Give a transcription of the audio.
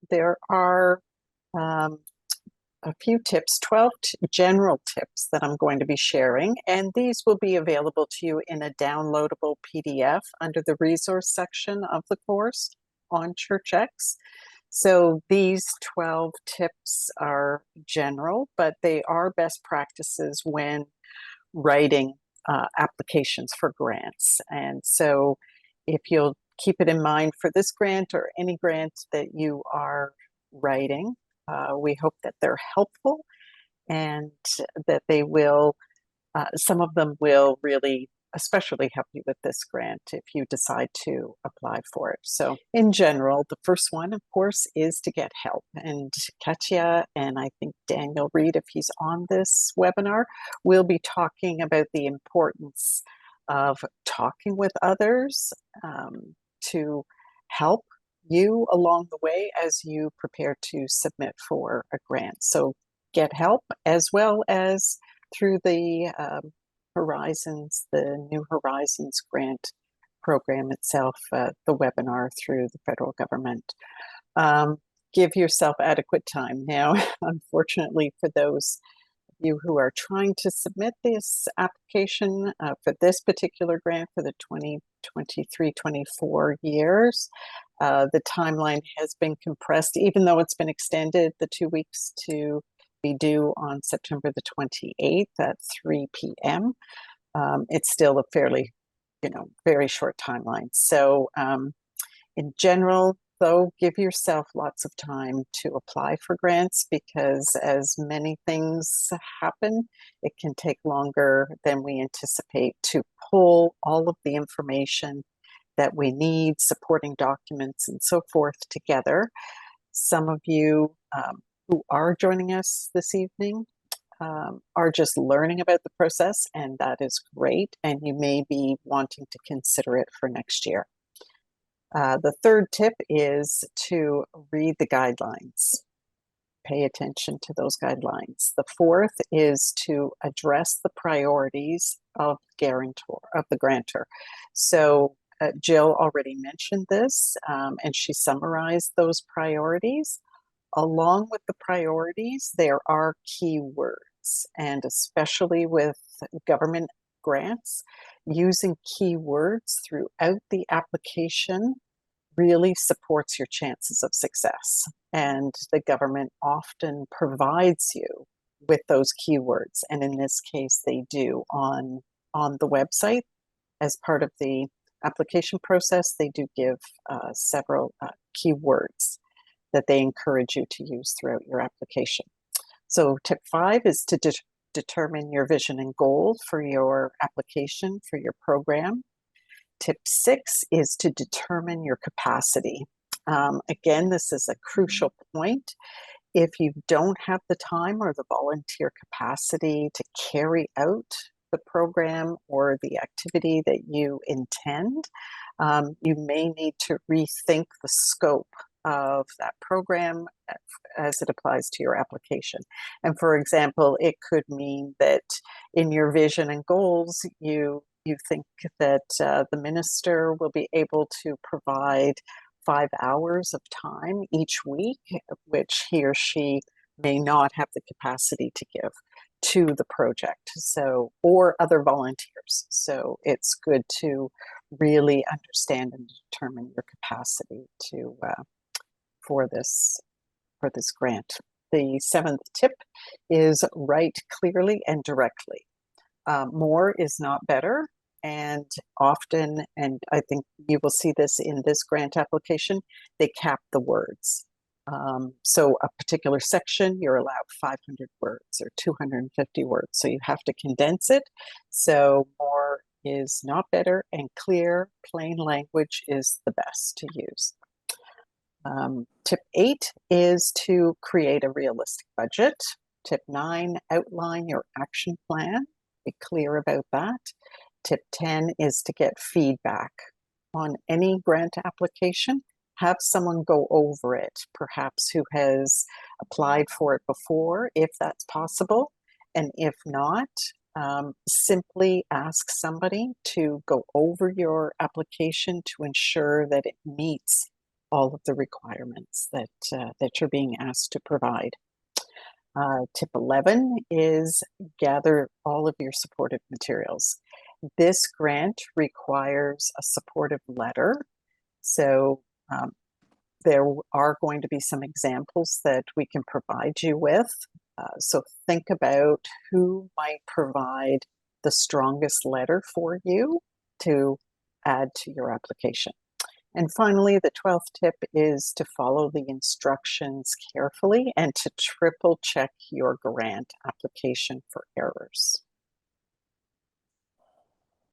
there are a few tips, 12 general tips that I'm going to be sharing, and these will be available to you in a downloadable PDF under the resource section of the course on ChurchX. So these 12 tips are general, but they are best practices when writing applications for grants. And so if you'll keep it in mind for this grant or any grant that you are writing, we hope that they're helpful and that they will, some of them will really especially help you with this grant if you decide to apply for it. So in general, the first one, of course, is to get help. And Katya and I think Daniel Reed, if he's on this webinar, will be talking about the importance of talking with others to help you along the way as you prepare to submit for a grant. So get help, as well as through the New Horizons grant program itself, the webinar through the federal government. Give yourself adequate time. Now, unfortunately, for those of you who are trying to submit this application for this particular grant for the 2023-24 years, the timeline has been compressed, even though it's been extended the 2 weeks to be due on September the 28th at 3 p.m. It's still a fairly, very short timeline. So in general, though, give yourself lots of time to apply for grants, because as many things happen, it can take longer than we anticipate to pull all of the information that we need, supporting documents and so forth together. Some of you who are joining us this evening are just learning about the process, and that is great, and you may be wanting to consider it for next year. The third tip is to read the guidelines. Pay attention to those guidelines. The fourth is to address the priorities of the grantor. So Jill already mentioned this, and she summarized those priorities. Along with the priorities, there are keywords, and especially with government grants, using keywords throughout the application really supports your chances of success. And the government often provides you with those keywords. And in this case, they do on the website. As part of the application process, they do give several keywords that they encourage you to use throughout your application. So tip 5 is to determine your vision and goal for your application, for your program. Tip 6 is to determine your capacity. Again, this is a crucial point. If you don't have the time or the volunteer capacity to carry out the program or the activity that you intend, you may need to rethink the scope of that program as it applies to your application. And for example, it could mean that in your vision and goals, you think that the minister will be able to provide 5 hours of time each week, which he or she may not have the capacity to give to the project, or other volunteers. So it's good to really understand and determine your capacity for this grant. The 7th tip is write clearly and directly. More is not better, and often, and I think you will see this in this grant application, they cap the words. So a particular section, you're allowed 500 words or 250 words, so you have to condense it. So more is not better, and clear, plain language is the best to use. Tip 8 is to create a realistic budget. Tip 9, outline your action plan. Be clear about that. Tip 10 is to get feedback on any grant application. Have someone go over it, perhaps who has applied for it before, if that's possible. And if not, simply ask somebody to go over your application to ensure that it meets all of the requirements that you're being asked to provide. Tip 11 is gather all of your supportive materials. This grant requires a supportive letter. So there are going to be some examples that we can provide you with. So think about who might provide the strongest letter for you to add to your application. And finally, the 12th tip is to follow the instructions carefully and to triple check your grant application for errors.